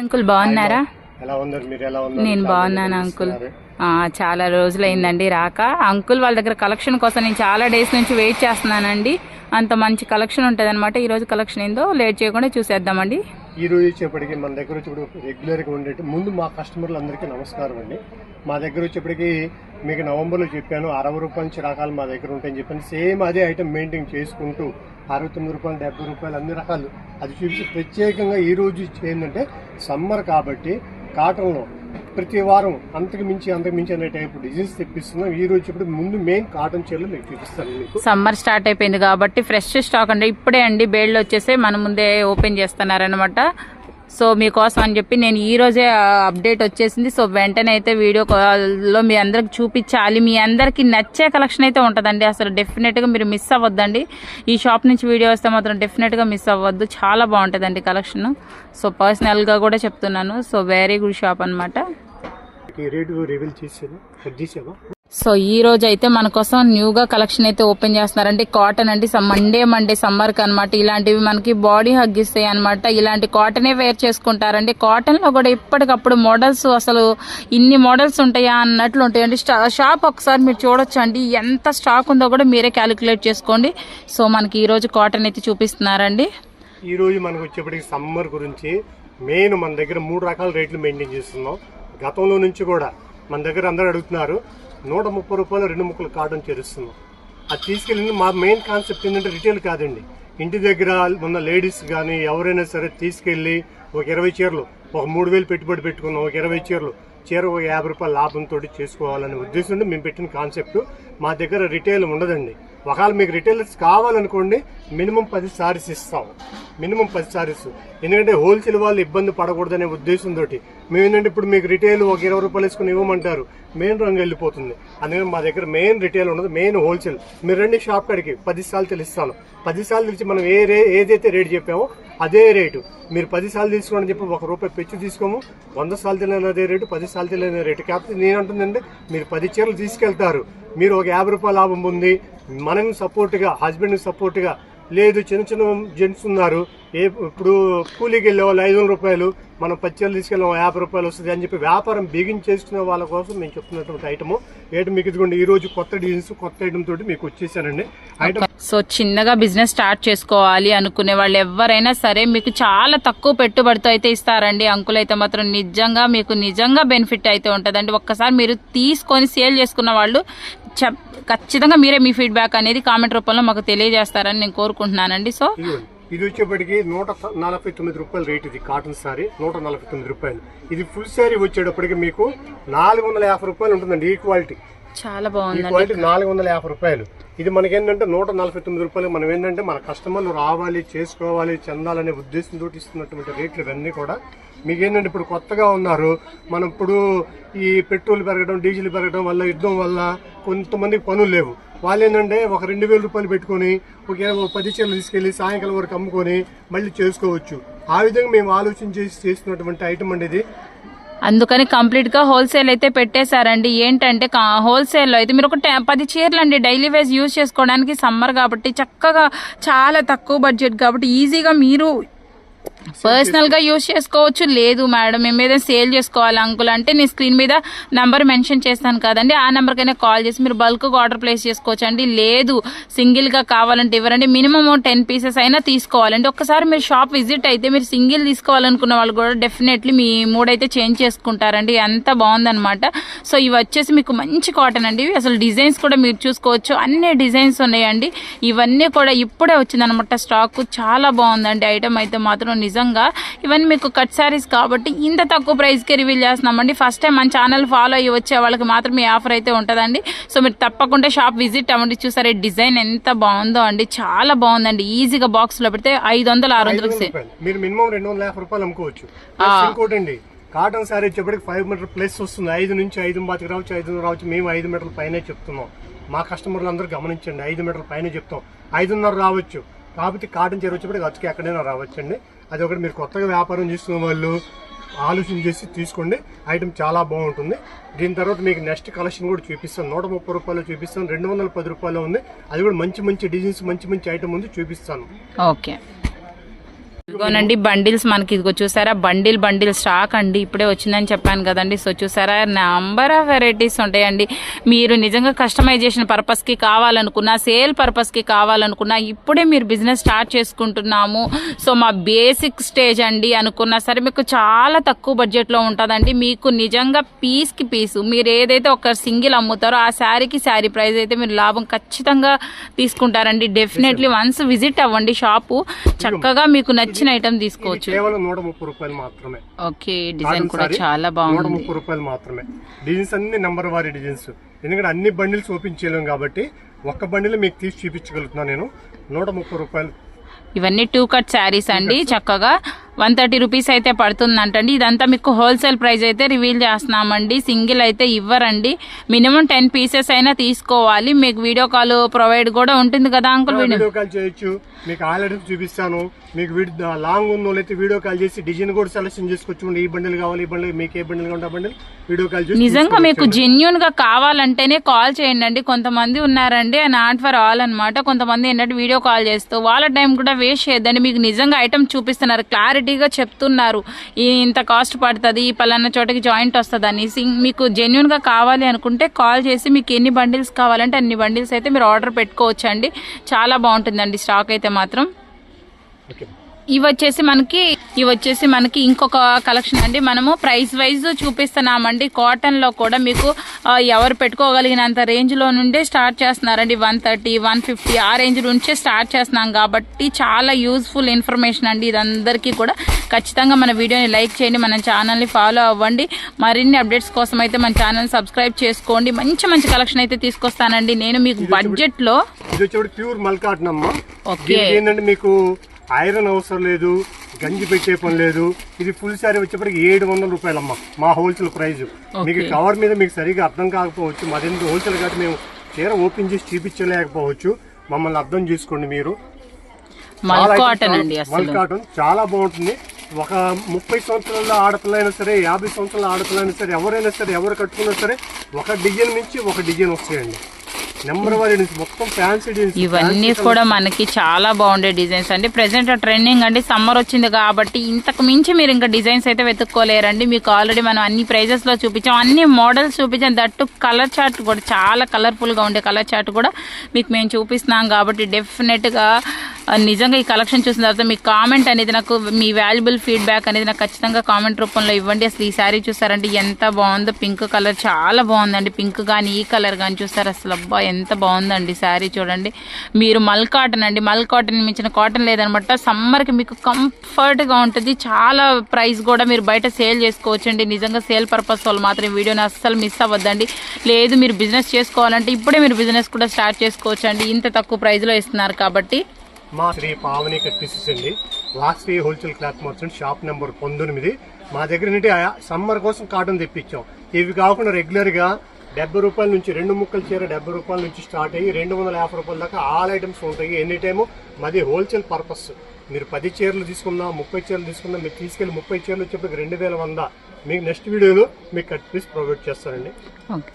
Uncle బాగున్నారా? నేను బాగున్నాను అంకుల్. చాలా రోజులైందండి రాక. అంకుల్ వాళ్ళ దగ్గర కలెక్షన్ కోసం నేను చాలా డేస్ నుంచి వెయిట్ చేస్తున్నానండి. అంత మంచి కలెక్షన్ ఉంటుంది అనమాట. ఈ రోజు కలెక్షన్ ఏందో లేట్ చేయకుండా చూసేద్దామండి. ఈ రోజు వచ్చేప్పటికి మన దగ్గర వచ్చేప్పుడు రెగ్యులర్గా ఉండేది ముందు మా కస్టమర్లందరికీ నమస్కారం అండి. మా దగ్గర వచ్చేప్పటికి మీకు నవంబర్లో చెప్పాను 60 రూపాయల నుంచి రకాలు మా దగ్గర ఉంటాయని చెప్పాను. సేమ్ అదే ఐటమ్ మెయింటైన్ చేసుకుంటూ 69 రూపాయలు 70 రూపాయలు అన్ని రకాలు అది చూపించి ప్రత్యేకంగా ఈ రోజు ఏంటంటే సమ్మర్ కాబట్టి కాటన్లో ప్రతి వారం అంతకు మించి అనే టైప్ డిజైన్స్ తెప్పిస్తున్నాం. ఈ రోజు ఇప్పుడు ముందు మెయిన్ కాటన్ చీరలు మీకు చూపిస్తాను. మీకు సమ్మర్ స్టార్ట్ అయిపోయింది కాబట్టి ఫ్రెష్ స్టాక్ అండి. ఇప్పుడే అండి బేళ్ళు వచ్చేసి మన ముందే ఓపెన్ చేస్తున్నారనమాట. సో మీకోసం అని చెప్పి నేను ఈ రోజే అప్డేట్ వచ్చేసింది. సో వెంటనే అయితే వీడియో కాల్లో మీ అందరికి చూపించాలి. మీ అందరికి నచ్చే కలెక్షన్ అయితే ఉంటుందండి. అసలు డెఫినెట్గా మీరు మిస్ అవ్వద్దండి. ఈ షాప్ నుంచి వీడియో వస్తే మాత్రం డెఫినెట్గా మిస్ అవ్వద్దు. చాలా బాగుంటుందండి కలెక్షన్. సో పర్సనల్గా కూడా చెప్తున్నాను. సో వెరీ గుడ్ షాప్ అనమాట. సో ఈ రోజు అయితే మన కోసం న్యూగా కలెక్షన్ అయితే ఓపెన్ చేస్తున్నారండి. కాటన్ అండి. మండే సమ్మర్ కి అనమాట. ఇలాంటివి మనకి బాడీ హగ్ ఇస్తాయి అనమాట. ఇలాంటి కాటనే వేర్ చేసుకుంటారండి. కాటన్ లో కూడా ఇప్పటికప్పుడు మోడల్స్ అసలు ఇన్ని మోడల్స్ ఉంటాయా అన్నట్లు ఉంటాయండి. షాప్ ఒకసారి మీరు చూడొచ్చు అండి. ఎంత స్టాక్ ఉందో కూడా మీరే క్యాలిక్యులేట్ చేసుకోండి. సో మనకి ఈ రోజు కాటన్ అయితే చూపిస్తున్నారండి. ఈ రోజు మనకు వచ్చేప్పటికి సమ్మర్ గురించి మెయిన్ మన దగ్గర 3 రకాల రేట్లు మెయింటైన్ చేస్తున్నాం. గతంలో నుంచి కూడా మన దగ్గర అందరూ అడుగుతున్నారు. 130 రూపాయలు 2 ముక్కలు కాటన్ చేరుస్తున్నాం. అది తీసుకెళ్ళింది మా మెయిన్ కాన్సెప్ట్ ఏంటంటే రిటైల్ కాదండి. ఇంటి దగ్గర ఉన్న లేడీస్ కానీ ఎవరైనా సరే తీసుకెళ్ళి ఒక 20 చీరలు ఒక 3000 పెట్టుబడి పెట్టుకున్నాం. ఒక 20 చీరలు చీర ఒక 50 రూపాయల లాభంతో చేసుకోవాలనే ఉద్దేశంతో మేము పెట్టిన కాన్సెప్ట్. మా దగ్గర రిటైల్ ఉండదండి. ఒకవేళ మీకు రిటైలర్స్ కావాలనుకోండి మినిమం 10 సారీస్ ఇస్తాం. మినిమం 10 సారీస్. ఎందుకంటే హోల్సేల్ వాళ్ళు ఇబ్బంది పడకూడదనే ఉద్దేశంతో మేము ఏంటంటే ఇప్పుడు మీకు రిటైల్ ఒక 20 రూపాయలు వేసుకుని ఇవ్వమంటారు, మెయిన్ రంగు వెళ్ళిపోతుంది. అందుకని మా దగ్గర మెయిన్ రిటైల్ ఉండదు, మెయిన్ హోల్సేల్. మీరు రండి షాప్ కాడికి 10 సార్లు తెలుస్తాను. 10 సార్లు తెలిసి మనం ఏదైతే రేటు చెప్పామో అదే రేటు. మీరు 10 సార్లు తీసుకోండి చెప్పి ₹1 పెంచి తీసుకోము. 100 సార్లు తెలియని అదే రేటు, 10 సార్లు తెలియని రేటు. కాకపోతే నేనంటుందంటే మీరు 10 చీరలు తీసుకెళ్తారు, మీరు ఒక 50 రూపాయల లాభం ఉంది. మనం సపోర్ట్గా హస్బెండ్ సపోర్ట్గా లేదు. చిన్న జెంట్స్ ఉన్నారు, ఇప్పుడు కూలీకి వెళ్ళే వాళ్ళు 500 రూపాయలు, మనం 10 చీరలు తీసుకెళ్ళాం 50 రూపాయలు వస్తుంది అని చెప్పి వ్యాపారం బిగిన్ చేసుకునే వాళ్ళ కోసం మేము చెప్తున్నటువంటి ఐటమ్ మీకు ఇదిగోండి. ఈ రోజు కొత్త డిజైన్స్ కొత్త ఐటమ్ తోటి మీకు వచ్చేసానండి ఐటమ్. సో చిన్నగా బిజినెస్ స్టార్ట్ చేసుకోవాలి అనుకునే వాళ్ళు ఎవరైనా సరే మీకు చాలా తక్కువ పెట్టుబడితో అయితే ఇస్తారండి. అంకుల్ అయితే మాత్రం నిజంగా బెనిఫిట్ అయితే ఉంటుందండి. ఒక్కసారి మీరు తీసుకొని సేల్ చేసుకున్న వాళ్ళు ఖచ్చితంగా మీరే మీ ఫీడ్బ్యాక్ అనేది కామెంట్ రూపంలో మాకు తెలియజేస్తారని నేను కోరుకుంటున్నానండి. సో ఇది వచ్చేప్పటికి 149 రూపాయలు రేట్. ఇది కాటన్ సారీ 149 రూపాయలు. ఇది ఫుల్ సారీ వచ్చేటప్పటికి మీకు 450 రూపాయలు ఉంటుందండి. ఈ క్వాలిటీ చాలా బాగుంది. ఈ క్వాలిటీ 450 రూపాయలు. ఇది మనకి ఏంటంటే 149 రూపాయలు. మనం ఏంటంటే మన కస్టమర్లు రావాలి, చేసుకోవాలి, చెందాలనే ఉద్దేశంతో ఇస్తున్నటువంటి రేట్లు ఇవన్నీ కూడా. మీకు ఏంటంటే ఇప్పుడు కొత్తగా ఉన్నారు, మనం ఇప్పుడు ఈ పెట్రోల్ పెరగడం డీజిల్ పెరగడం వల్ల యుద్ధం వల్ల కొంతమందికి పనులు లేవు. వాళ్ళు ఏంటంటే ఒక 2000 రూపాయలు పెట్టుకొని ఒక 10 చీరలు తీసుకెళ్లి సాయంకాలం వరకు అమ్ముకొని మళ్ళీ చేసుకోవచ్చు. ఆ విధంగా మేము ఆలోచన చేసి చేస్తున్నటువంటి ఐటమ్ అండి ఇది. అందుకని కంప్లీట్ గా హోల్సేల్ అయితే పెట్టేశారండి. ఏంటంటే హోల్సేల్ లో అయితే మీరు ఒక 10 చీరలు అండి డైలీ వేస్ యూజ్ చేసుకోవడానికి. సమ్మర్ కాబట్టి చక్కగా చాలా తక్కువ బడ్జెట్ కాబట్టి ఈజీగా మీరు పర్సనల్ గా యూజ్ చేసుకోవచ్చు. లేదు మేడం మేము ఏదైనా సేల్ చేసుకోవాలి అంకుల్ అంటే నేను స్క్రీన్ మీద నంబర్ మెన్షన్ చేస్తాను కదండి, ఆ నెంబర్ కైనా కాల్ చేసి మీరు బల్క్ గా ఆర్డర్ ప్లేస్ చేసుకోవచ్చు అండి. లేదు సింగిల్ గా కావాలంటే ఇవ్వరండి, మినిమం 10 పీసెస్ అయినా తీసుకోవాలండి. ఒక్కసారి మీరు షాప్ విజిట్ అయితే మీరు సింగిల్ తీసుకోవాలనుకున్న వాళ్ళు కూడా డెఫినెట్లీ మీ మూడ్ అయితే చేంజ్ చేసుకుంటారండి. అంత బాగుందనమాట. సో ఇవి వచ్చేసి మీకు మంచి కాటన్ అండి. అసలు డిజైన్స్ కూడా మీరు చూసుకోవచ్చు, అన్ని డిజైన్స్ ఉన్నాయండి. ఇవన్నీ కూడా ఇప్పుడే వచ్చిందనమాట స్టాక్. చాలా బాగుందండి ఐటమ్ అయితే మాత్రం నిజంగా. ఇవన్నీ మీకు కట్ శారీస్ కాబట్టి ఇంత తక్కువ ప్రైస్ కి రివీల్ చేస్తున్నామండి. ఫస్ట్ టైం మన ఛానల్ ఫాలో అయ్యి వచ్చే వాళ్ళకి మాత్రం ఈ ఆఫర్ అయితే ఉంటుందండి. సో మీరు తప్పకుండా షాప్ విజిట్ అవ్వండి. చూసారా డిజైన్ ఎంత బాగుందో అండి, చాలా బాగుందండి. ఈజీగా బాక్స్ లో పెడితే 500-600 మీరు మినిమం 250 రూపాయలు అమ్ముకోవచ్చు. ఇంకోటండి కాటన్ శారీ వచ్చేప్పటికి 5 మీటర్ ప్లస్ వస్తుంది. 5 నుంచి 5.5 రావచ్చు, 5 రావచ్చు. మేము 5 మీటర్ల పైనే చెప్తున్నాం. మా కస్టమర్లు అందరూ గమనించండి, 5 మీటర్ల పైన చెప్తాం. 5.5 రావచ్చు. కాబట్టి కాటన్ చీర వచ్చేప్పటికి అచ్చకి ఎక్కడైనా రావచ్చండి. అది ఒకటి మీరు కొత్తగా వ్యాపారం చేస్తున్న వాళ్ళు ఆలోచన చేసి తీసుకోండి. ఐటమ్ చాలా బాగుంటుంది. దీని తర్వాత మీకు నెక్స్ట్ కలెక్షన్ కూడా చూపిస్తాను. 130 రూపాయలు చూపిస్తాను. 210 రూపాయలు ఉంది. అది కూడా మంచి డిజైన్స్ మంచి ఐటమ్ ఉంది, చూపిస్తాను. ఓకే. ఇదిగోనండి బండిల్స్ మనకి ఇదిగో చూసారా, బండిల్ స్టాక్ అండి, ఇప్పుడే వచ్చిందని చెప్పాను కదండి. సో చూసారా, నంబర్ ఆఫ్ వెరైటీస్ ఉంటాయండి. మీరు నిజంగా కస్టమైజేషన్ పర్పస్ కి కావాలనుకున్నా, సేల్ పర్పస్ కి కావాలనుకున్నా, ఇప్పుడే మీరు బిజినెస్ స్టార్ట్ చేసుకుంటున్నాము, సో మా బేసిక్ స్టేజ్ అండి అనుకున్నా సరే మీకు చాలా తక్కువ బడ్జెట్ లో ఉంటుందండి. మీకు నిజంగా పీస్ కి పీసు మీరు ఏదైతే ఒక సింగిల్ అమ్ముతారో ఆ శారీకి శారీ ప్రైస్ అయితే మీరు లాభం ఖచ్చితంగా తీసుకుంటారండి. డెఫినెట్లీ వన్స్ విజిట్ అవ్వండి షాపు, చక్కగా మీకు నచ్చిన ఐటమ్ తీసుకోవచ్చు. కేవలం 130 రూపాయలు మాత్రమే. ఓకే, డిజైన్ కూడా చాలా బాగుంది. 130 రూపాయలు మాత్రమే. డిజైన్స్ అన్ని నెంబర్ వారి డిజైన్స్, ఎందుకంటే అన్ని బండిల్స్ ఓపెన్ చేయలేం కాబట్టి ఒక్క బండిల్ మీకు తీసి చూపించగలుగుతున్నాను నేను. 130 రూపాయలు. ఇవన్నీ 2 కట్ శారీస్ అండి, చక్కగా 130 రూపీస్ అయితే పడుతుందంటండి. ఇదంతా మీకు హోల్సేల్ ప్రైస్ అయితే రివీల్ చేస్తున్నామండి, సింగిల్ అయితే ఇవ్వరండి. మినిమం 10 పీసెస్ అయినా తీసుకోవాలి. మీకు వీడియో కాల్ ప్రొవైడ్ కూడా ఉంటుంది కదా అంకుల్? వీడియో కాల్ చేయొచ్చు, మీకు ఆల్రెడీ చూపిస్తాను. మీకు లాంగ్ ఉన్న వాళ్ళైతే వీడియో కాల్ చేసి డిజైన్ కూడా సెలెక్షన్ చేసుకోవచ్చు. ఈ బండిల్ కావాలి, ఈ బండిల్ మీకు ఏ బండిల్ కావాలి బండిల్ వీడియో కాల్ చేసి. నిజంగా మీకు జెన్యూన్ గా కావాలంటేనే కాల్ చేయండి. కొంతమంది ఉన్నారండి, నాట్ ఫర్ ఆల్ అనమాట. కొంతమంది ఏంటంటే వీడియో కాల్ చేస్తూ వాళ్ళ టైం కూడా వేస్ట్ చేయొద్దండి. మీకు నిజంగా ఐటమ్ చూపిస్తున్నారు, క్లారిటీగా చెప్తున్నారు, ఇంత కాస్ట్ పడుతుంది, ఈ పలానా చోటకి జాయింట్ వస్తుంది అనేసి. మీకు జెన్యూన్ గా కావాలి అనుకుంటే కాల్ చేసి మీకు ఎన్ని బండిల్స్ కావాలంటే అన్ని బండిల్స్ అయితే మీరు ఆర్డర్ పెట్టుకోవచ్చు అండి. చాలా బాగుంటుందండి స్టాక్ అయితే మాత్రం. ఇవి వచ్చేసి మనకి ఇంకొక కలెక్షన్ అండి. మనము ప్రైస్ వైజ్ చూపిస్తున్నామండి. కాటన్ లో కూడా మీకు ఎవరు పెట్టుకోగలిగినంత రేంజ్ లో నుండే స్టార్ట్ చేస్తున్నారండి. 130, 150 ఆ రేంజ్ నుంచే స్టార్ట్ చేస్తున్నాం కాబట్టి చాలా యూజ్ఫుల్ ఇన్ఫర్మేషన్ అండి. ఇదందరికీ కూడా ఖచ్చితంగా మన వీడియోని లైక్ చేయండి, మన ఛానల్ని ఫాలో అవ్వండి. మరిన్ని అప్డేట్స్ కోసం అయితే మన ఛానల్ సబ్స్క్రైబ్ చేసుకోండి. మంచి కలెక్షన్ అయితే తీసుకొస్తానండి నేను మీకు బడ్జెట్ లో. ప్యూర్ మల్ కాటన్ అమ్మా. ఏంటంటే మీకు ఐరన్ అవసరం లేదు, గంజి పెట్టే పని లేదు. ఇది ఫుల్ శారీ వచ్చేప్పటికి 700 రూపాయలమ్మా మా హోల్సేల్ ప్రైస్. మీకు కవర్ మీద మీకు సరిగా అర్థం కాకపోవచ్చు, మరింత హోల్సేల్ కాబట్టి మేము చీర ఓపెన్ చేసి చూపించలేకపోవచ్చు, మమ్మల్ని అర్థం చేసుకోండి మీరు. మల్ కాటన్ చాలా బాగుంటుంది. ఒక 30 సంవత్సరాల ఆడపిల్లైనా సరే, 50 సంవత్సరాల ఆడపిల్లైనా సరే, ఎవరైనా సరే, ఎవరు కట్టుకున్నా సరే ఒక డిజైన్ నుంచి ఒక డిజైన్ వస్తాయండి. మొత్తం ఫ్యాన్సీ డిజైన్స్. ఇవన్నీ కూడా మనకి చాలా బాగుండే డిజైన్స్ అండి. ప్రెసెంట్ ట్రెండింగ్ అండి, సమ్మర్ వచ్చింది కాబట్టి ఇంతకు మించి మీరు ఇంకా డిజైన్స్ అయితే వెతుక్కోలేరండి. మీకు ఆల్రెడీ మనం అన్ని ప్రైజెస్ లో చూపించాం, అన్ని మోడల్స్ చూపించాం. దట్టు కలర్ చార్ట్ కూడా చాలా కలర్ఫుల్ గా ఉండే కలర్ చార్ట్ కూడా మీకు మేము చూపిస్తున్నాం కాబట్టి డెఫినెట్ గా నిజంగా ఈ కలెక్షన్ చూసిన తర్వాత మీ కామెంట్ అనేది నాకు, మీ వాల్యుబుల్ ఫీడ్బ్యాక్ అనేది నాకు ఖచ్చితంగా కామెంట్ రూపంలో ఇవ్వండి. అసలు ఈ శారీ చూసారంటే ఎంత బాగుందో, పింక్ కలర్ చాలా బాగుందండి. పింక్ కానీ ఈ కలర్ కానీ చూసారు, అసలు అబ్బా ఎంత బాగుందండి శారీ చూడండి. మీరు మల్ కాటన్ అండి, మల్ కాటన్ మించిన కాటన్ లేదనమాట. సమ్మర్కి మీకు కంఫర్ట్గా ఉంటుంది. చాలా ప్రైస్ కూడా మీరు బయట సేల్ చేసుకోవచ్చండి. నిజంగా సేల్ పర్పస్ వాళ్ళు మాత్రం వీడియోని అస్సలు మిస్ అవ్వద్దండి. లేదు మీరు బిజినెస్ చేసుకోవాలంటే ఇప్పుడే మీరు బిజినెస్ కూడా స్టార్ట్ చేసుకోవచ్చు అండి, ఇంత తక్కువ ప్రైస్లో ఇస్తున్నారు కాబట్టి. మా శ్రీ పావని కట్టిసెస్ అండి, Vasavi wholesale cloth market, shop number 19. మా దగ్గర నుండి సమ్మర్ కోసం కాటన్ తెప్పించాం. ఇవి కాకుండా రెగ్యులర్గా 70 రూపాయల నుంచి 2 ముక్కల చీర 70 రూపాయల నుంచి స్టార్ట్ అయ్యి 250 రూపాయల దాకా ఆల్ ఐటమ్స్ ఉంటాయి. ఎనీ టైము మాది హోల్సేల్ పర్పస్. మీరు 10 చీరలు తీసుకున్నా, 30 చీరలు తీసుకున్నా, మీరు తీసుకెళ్ళి 30 చీరలు వచ్చేప్పటికి 2100 మీకు నెక్స్ట్ వీడియోలో మీకు కట్ పీస్ ప్రొవైడ్ చేస్తారండి. ఓకే.